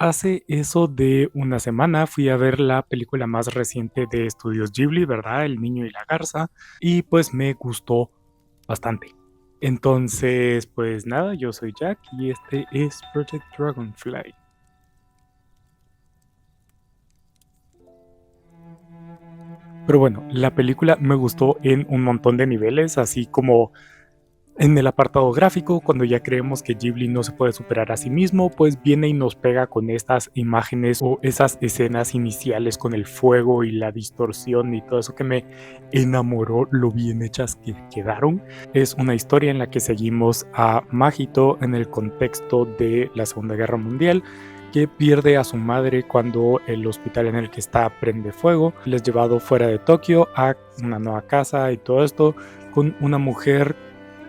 Hace eso de una semana fui a ver la película más reciente de Estudios Ghibli, ¿verdad? El niño y la garza, y pues me gustó bastante. Entonces, pues nada, yo soy Jack y este es Project Dragonfly. Pero bueno, la película me gustó en un montón de niveles, así como en el apartado gráfico, cuando ya creemos que Ghibli no se puede superar a sí mismo, pues viene y nos pega con estas imágenes o esas escenas iniciales con el fuego y la distorsión y todo eso que me enamoró lo bien hechas que quedaron. Es una historia en la que seguimos a Mahito en el contexto de la Segunda Guerra Mundial, que pierde a su madre cuando el hospital en el que está prende fuego. Les es llevado fuera de Tokio a una nueva casa y todo esto con una mujer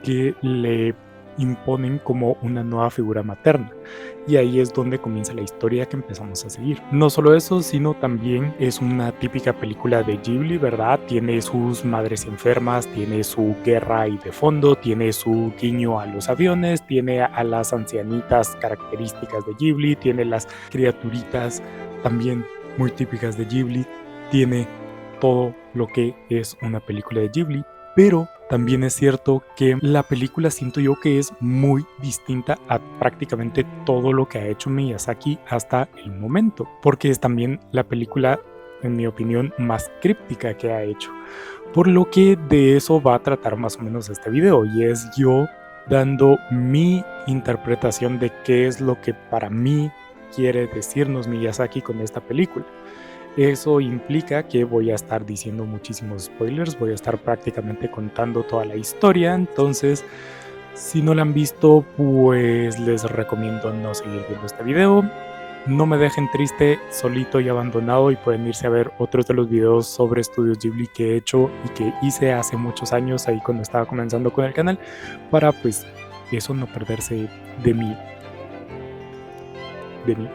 que le imponen como una nueva figura materna. Y ahí es donde comienza la historia que empezamos a seguir. No solo eso, sino también es una típica película de Ghibli, ¿verdad? Tiene sus madres enfermas, tiene su guerra ahí de fondo, tiene su guiño a los aviones, tiene a las ancianitas características de Ghibli, tiene las criaturitas también muy típicas de Ghibli, tiene todo lo que es una película de Ghibli, pero también es cierto que la película siento yo que es muy distinta a prácticamente todo lo que ha hecho Miyazaki hasta el momento, porque es también la película, en mi opinión, más críptica que ha hecho. Por lo que de eso va a tratar más o menos este video, y es yo dando mi interpretación de qué es lo que para mí quiere decirnos Miyazaki con esta película. Eso implica que voy a estar diciendo muchísimos spoilers, voy a estar prácticamente contando toda la historia, entonces si no la han visto, pues les recomiendo no seguir viendo este video. No me dejen triste, solito y abandonado, y pueden irse a ver otros de los videos sobre Estudios Ghibli que he hecho y que hice hace muchos años, ahí cuando estaba comenzando con el canal, para pues eso no perderse de mí. De mí.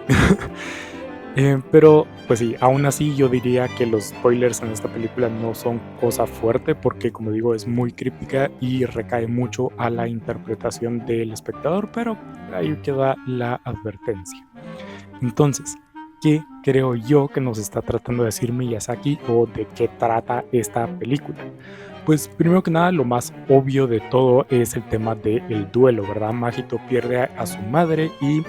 Pero pues sí, aún así yo diría que los spoilers en esta película no son cosa fuerte porque como digo es muy críptica y recae mucho a la interpretación del espectador, pero ahí queda la advertencia. Entonces, ¿qué creo yo que nos está tratando de decir Miyazaki o de qué trata esta película? Pues primero que nada, lo más obvio de todo es el tema del duelo, ¿verdad? Mahito pierde a su madre y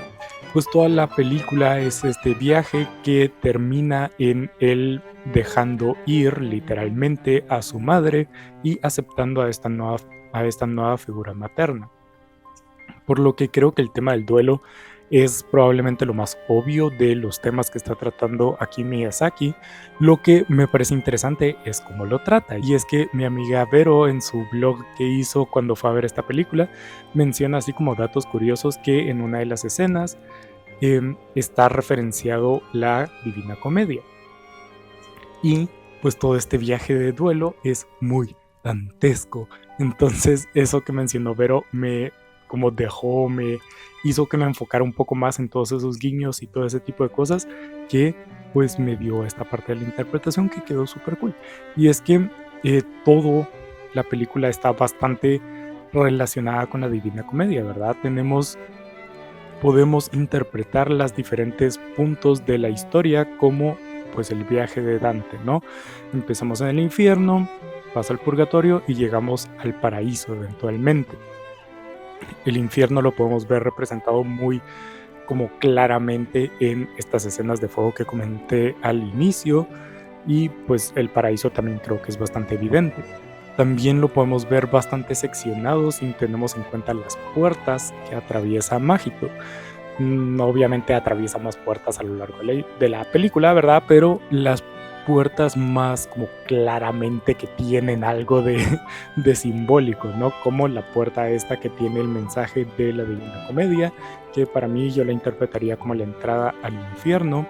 pues toda la película es este viaje que termina en él dejando ir literalmente a su madre y aceptando a esta nueva figura materna. Por lo que creo que el tema del duelo es probablemente lo más obvio de los temas que está tratando aquí Miyazaki. Lo que me parece interesante es cómo lo trata. Y es que mi amiga Vero en su blog que hizo cuando fue a ver esta película menciona así como datos curiosos que en una de las escenas está referenciado la Divina Comedia. Y pues todo este viaje de duelo es muy dantesco. Entonces eso que mencionó Vero me como me hizo que me enfocara un poco más en todos esos guiños y todo ese tipo de cosas que pues me dio esta parte de la interpretación que quedó súper cool. Y es que todo la película está bastante relacionada con la Divina Comedia, ¿verdad? Podemos interpretar los diferentes puntos de la historia como pues el viaje de Dante, ¿no? Empezamos en el infierno, pasa al purgatorio y llegamos al paraíso eventualmente. El infierno lo podemos ver representado muy como claramente en estas escenas de fuego que comenté al inicio, y pues el paraíso también creo que es bastante evidente. También lo podemos ver bastante seccionado si tenemos en cuenta las puertas que atraviesa Mahito. Obviamente atraviesa más puertas a lo largo de la película, ¿verdad? Pero las puertas más como claramente que tienen algo de simbólico, ¿no? Como la puerta esta que tiene el mensaje de la Divina Comedia, que para mí yo la interpretaría como la entrada al infierno.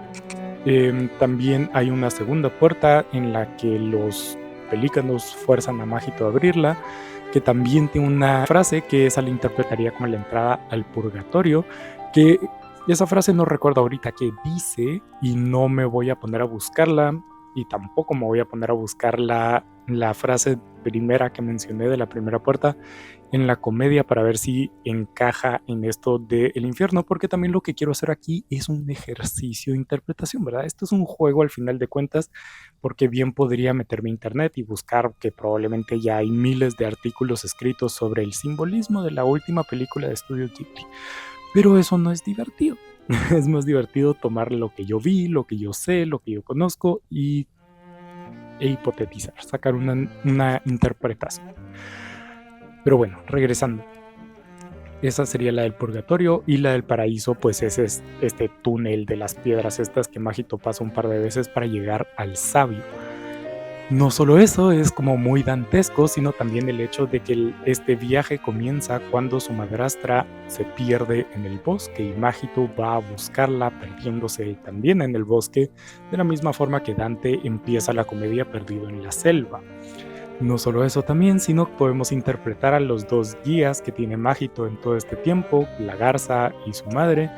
También hay una segunda puerta en la que los pelícanos fuerzan a Mahito a abrirla, que también tiene una frase que esa la interpretaría como la entrada al purgatorio, que esa frase no recuerdo ahorita qué dice y no me voy a poner a buscarla, y tampoco me voy a poner a buscar la frase primera que mencioné de la primera puerta en la comedia para ver si encaja en esto del infierno, porque también lo que quiero hacer aquí es un ejercicio de interpretación, ¿verdad? Esto es un juego al final de cuentas, porque bien podría meterme a internet y buscar que probablemente ya hay miles de artículos escritos sobre el simbolismo de la última película de Estudio Ghibli, pero eso no es divertido. Es más divertido tomar lo que yo vi, lo que yo sé, lo que yo conozco e hipotetizar, sacar una interpretación. Pero bueno, regresando. Esa sería la del purgatorio, y la del paraíso pues es este túnel de las piedras estas que Mahito pasa un par de veces para llegar al sabio. No solo eso es como muy dantesco, sino también el hecho de que este viaje comienza cuando su madrastra se pierde en el bosque y Mahito va a buscarla perdiéndose también en el bosque, de la misma forma que Dante empieza la comedia perdido en la selva. No solo eso también, sino que podemos interpretar a los dos guías que tiene Mahito en todo este tiempo, la garza y su madre,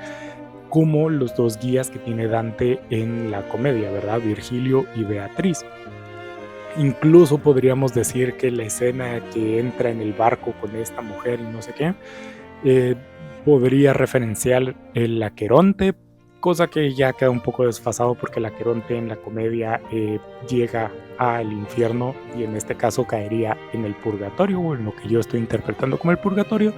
como los dos guías que tiene Dante en la comedia, ¿verdad? Virgilio y Beatriz. Incluso podríamos decir que la escena que entra en el barco con esta mujer y no sé qué, podría referenciar el Aqueronte, cosa que ya queda un poco desfasado porque el Aqueronte en la comedia llega al infierno y en este caso caería en el purgatorio, o en lo que yo estoy interpretando como el purgatorio,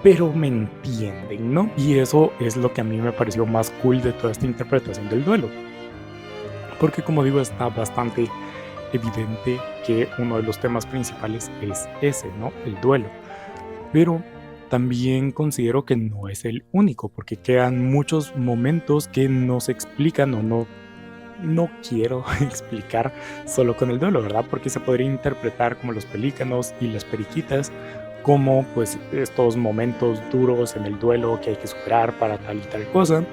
pero me entienden, ¿no? Y eso es lo que a mí me pareció más cool de toda esta interpretación del duelo, porque como digo, está bastante evidente que uno de los temas principales es ese, ¿no? El duelo. Pero también considero que no es el único, porque quedan muchos momentos que no se explican o no quiero explicar solo con el duelo, ¿verdad? Porque se podría interpretar como los pelícanos y las periquitas, como pues estos momentos duros en el duelo que hay que superar para tal y tal cosa.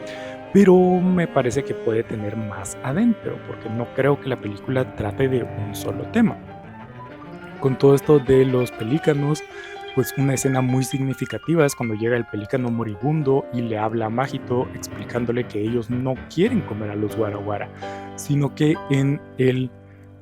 Pero me parece que puede tener más adentro, porque no creo que la película trate de un solo tema. Con todo esto de los pelícanos, pues una escena muy significativa es cuando llega el pelícano moribundo y le habla a Mahito explicándole que ellos no quieren comer a los Warawara, sino que en el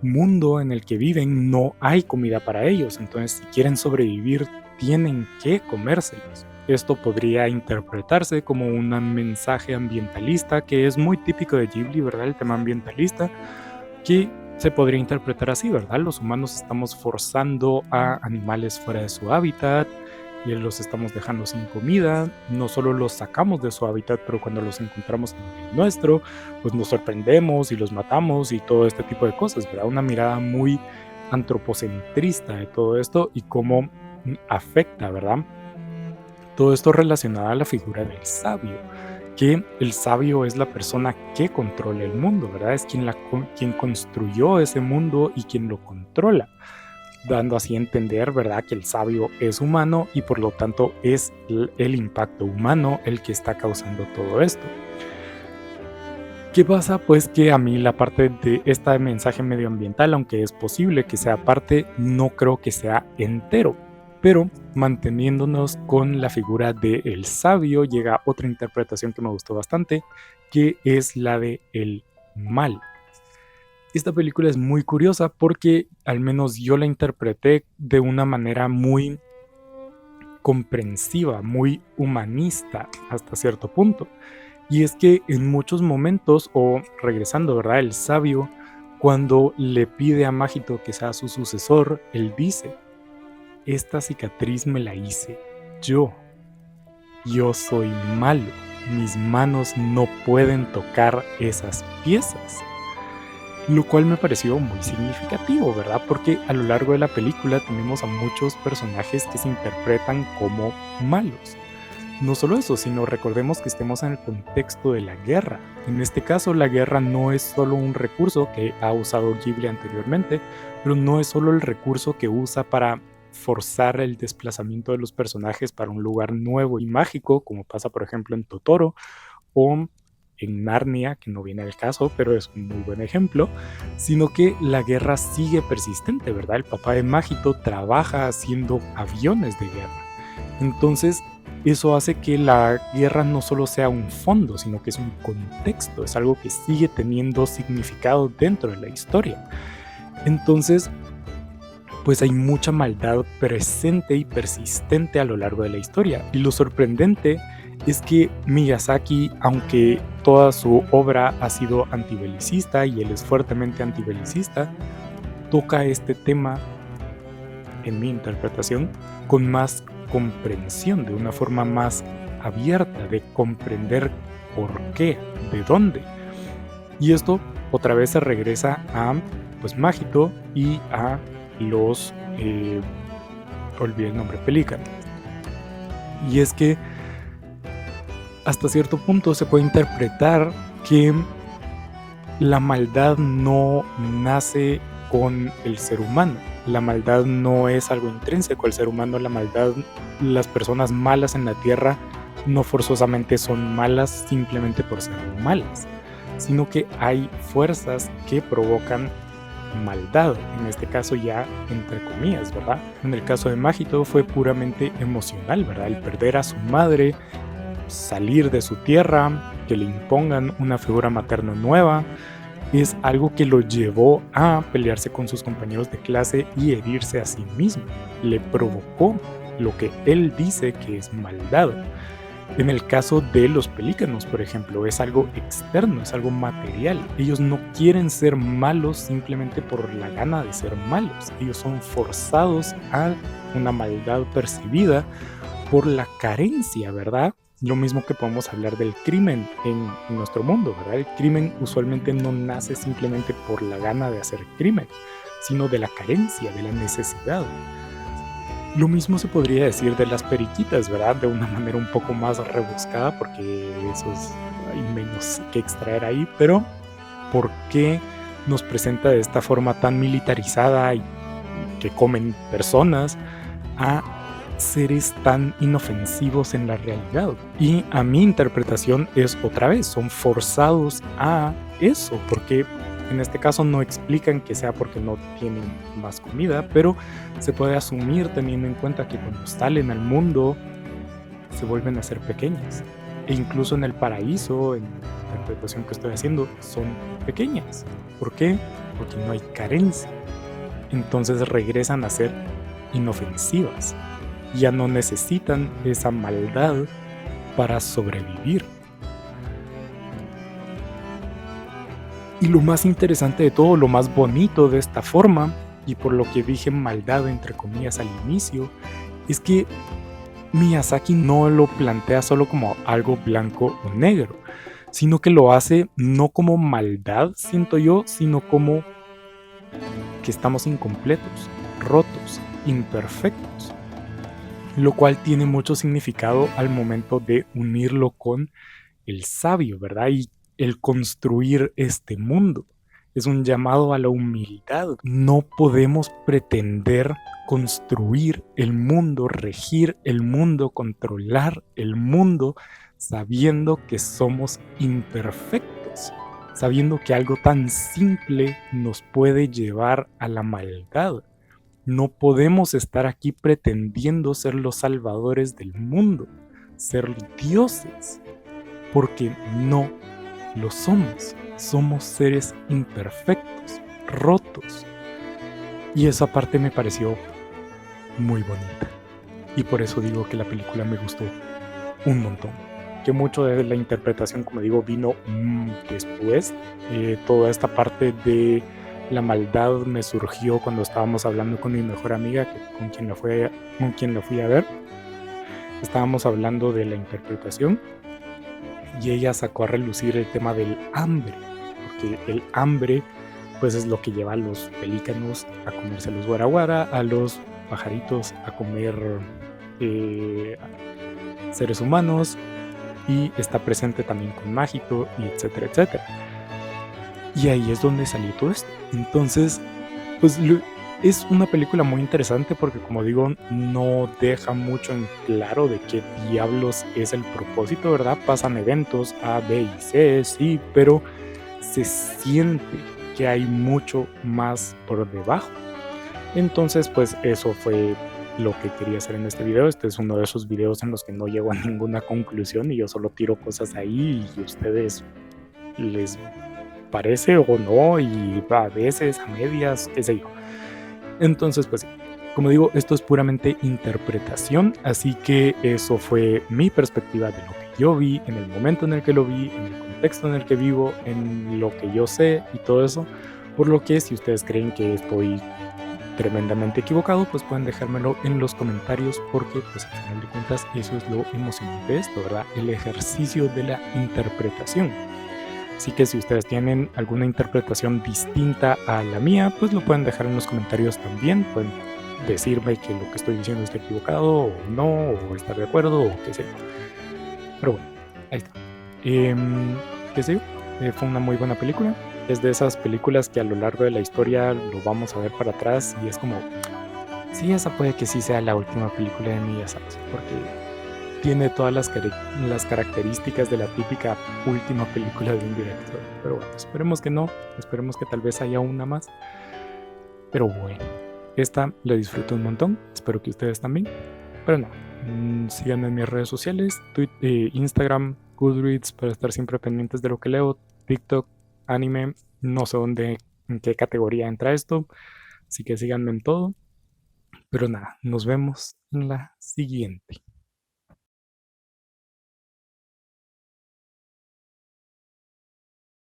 mundo en el que viven no hay comida para ellos, entonces si quieren sobrevivir tienen que comérselos. Esto podría interpretarse como un mensaje ambientalista que es muy típico de Ghibli, ¿verdad? El tema ambientalista, que se podría interpretar así, ¿verdad? Los humanos estamos forzando a animales fuera de su hábitat y los estamos dejando sin comida. No solo los sacamos de su hábitat, pero cuando los encontramos en el nuestro, pues nos sorprendemos y los matamos y todo este tipo de cosas, ¿verdad? Una mirada muy antropocentrista de todo esto y cómo afecta, ¿verdad? Todo esto relacionado a la figura del sabio, que el sabio es la persona que controla el mundo, ¿verdad? Es quien construyó ese mundo y quien lo controla, dando así a entender, ¿verdad?, que el sabio es humano y por lo tanto es el impacto humano el que está causando todo esto. ¿Qué pasa? Pues que a mí la parte de este mensaje medioambiental, aunque es posible que sea parte, no creo que sea entero. Pero manteniéndonos con la figura del sabio, llega otra interpretación que me gustó bastante, que es la de el mal. Esta película es muy curiosa porque al menos yo la interpreté de una manera muy comprensiva, muy humanista hasta cierto punto. Y es que en muchos momentos, o regresando, ¿verdad? El sabio, cuando le pide a Mahito que sea su sucesor, él dice: esta cicatriz me la hice yo soy malo, mis manos no pueden tocar esas piezas. Lo cual me pareció muy significativo, ¿verdad? Porque a lo largo de la película tenemos a muchos personajes que se interpretan como malos. No solo eso, sino recordemos que estemos en el contexto de la guerra. En este caso, la guerra no es solo un recurso que ha usado Ghibli anteriormente, pero no es solo el recurso que usa para forzar el desplazamiento de los personajes para un lugar nuevo y mágico, como pasa por ejemplo en Totoro o en Narnia, que no viene al caso, pero es un muy buen ejemplo, sino que la guerra sigue persistente, ¿verdad? El papá de Mahito trabaja haciendo aviones de guerra. Entonces, eso hace que la guerra no solo sea un fondo, sino que es un contexto, es algo que sigue teniendo significado dentro de la historia. Entonces, pues hay mucha maldad presente y persistente a lo largo de la historia. Y lo sorprendente es que Miyazaki, aunque toda su obra ha sido antibelicista y él es fuertemente antibelicista, toca este tema, en mi interpretación, con más comprensión, de una forma más abierta, de comprender por qué, de dónde. Y esto otra vez se regresa a pues Mahito y a los olvidé el nombre, Pelican. Y es que hasta cierto punto se puede interpretar que la maldad no nace con el ser humano. La maldad no es algo intrínseco al ser humano. La maldad, las personas malas en la tierra no forzosamente son malas simplemente por ser malas, sino que hay fuerzas que provocan maldad, en este caso ya entre comillas, ¿verdad? En el caso de Mahito fue puramente emocional, ¿verdad? El perder a su madre, salir de su tierra, que le impongan una figura materna nueva, es algo que lo llevó a pelearse con sus compañeros de clase y herirse a sí mismo. Le provocó lo que él dice que es maldad. En el caso de los pelícanos, por ejemplo, es algo externo, es algo material. Ellos no quieren ser malos simplemente por la gana de ser malos. Ellos son forzados a una maldad percibida por la carencia, ¿verdad? Lo mismo que podemos hablar del crimen en nuestro mundo, ¿verdad? El crimen usualmente no nace simplemente por la gana de hacer crimen, sino de la carencia, de la necesidad. Lo mismo se podría decir de las periquitas, ¿verdad? De una manera un poco más rebuscada, porque hay menos que extraer ahí, pero ¿por qué nos presenta de esta forma tan militarizada y que comen personas a seres tan inofensivos en la realidad? Y a mi interpretación es otra vez, son forzados a eso, porque en este caso no explican que sea porque no tienen más comida, pero se puede asumir teniendo en cuenta que cuando salen al mundo se vuelven a ser pequeñas. E incluso en el paraíso, en la interpretación que estoy haciendo, son pequeñas. ¿Por qué? Porque no hay carencia. Entonces regresan a ser inofensivas. Ya no necesitan esa maldad para sobrevivir. Y lo más interesante de todo, lo más bonito de esta forma, y por lo que dije maldad entre comillas al inicio, es que Miyazaki no lo plantea solo como algo blanco o negro, sino que lo hace no como maldad, siento yo, sino como que estamos incompletos, rotos, imperfectos, lo cual tiene mucho significado al momento de unirlo con el sabio, ¿verdad? Y el construir este mundo. Es un llamado a la humildad. No podemos pretender construir el mundo, regir el mundo, controlar el mundo, sabiendo que somos imperfectos, sabiendo que algo tan simple nos puede llevar a la maldad. No podemos estar aquí pretendiendo ser los salvadores del mundo, ser dioses, porque no lo somos. Somos seres imperfectos, rotos. Y esa parte me pareció muy bonita. Y por eso digo que la película me gustó un montón. Que mucho de la interpretación, como digo, vino después. Toda esta parte de la maldad me surgió cuando estábamos hablando con mi mejor amiga, con quien la fui a ver. Estábamos hablando de la interpretación y ella sacó a relucir el tema del hambre, porque el hambre pues es lo que lleva a los pelícanos a comerse a los guaraguara, a los pajaritos a comer seres humanos, y está presente también con Mahito, y etcétera, etcétera. Y ahí es donde salió todo esto. Entonces, pues es una película muy interesante porque, como digo, no deja mucho en claro de qué diablos es el propósito, ¿verdad? Pasan eventos A, B y C, sí, pero se siente que hay mucho más por debajo. Entonces, pues eso fue lo que quería hacer en este video. Este es uno de esos videos en los que no llego a ninguna conclusión y yo solo tiro cosas ahí y ustedes les parece o no, y a veces a medias, qué sé yo. Entonces, pues sí, como digo, esto es puramente interpretación, así que eso fue mi perspectiva de lo que yo vi, en el momento en el que lo vi, en el contexto en el que vivo, en lo que yo sé y todo eso. Por lo que si ustedes creen que estoy tremendamente equivocado, pues pueden dejármelo en los comentarios, porque pues al final de cuentas eso es lo emocionante de esto, ¿verdad? El ejercicio de la interpretación. Así que si ustedes tienen alguna interpretación distinta a la mía, pues lo pueden dejar en los comentarios también. Pueden decirme que lo que estoy diciendo está equivocado o no, o estar de acuerdo o qué sé yo. Pero bueno, ahí está. ¿Qué sé yo? Fue una muy buena película. Es de esas películas que a lo largo de la historia lo vamos a ver para atrás y es como, sí, esa puede que sí sea la última película de mí, ya sabes, porque tiene todas las características de la típica última película de un director. Pero bueno, esperemos que no, esperemos que tal vez haya una más. Pero bueno, esta la disfruto un montón, espero que ustedes también. Pero no, síganme en mis redes sociales, Twitter, Instagram, Goodreads, para estar siempre pendientes de lo que leo, TikTok, anime, no sé dónde, en qué categoría entra esto, así que síganme en todo. Pero nada, nos vemos en la siguiente.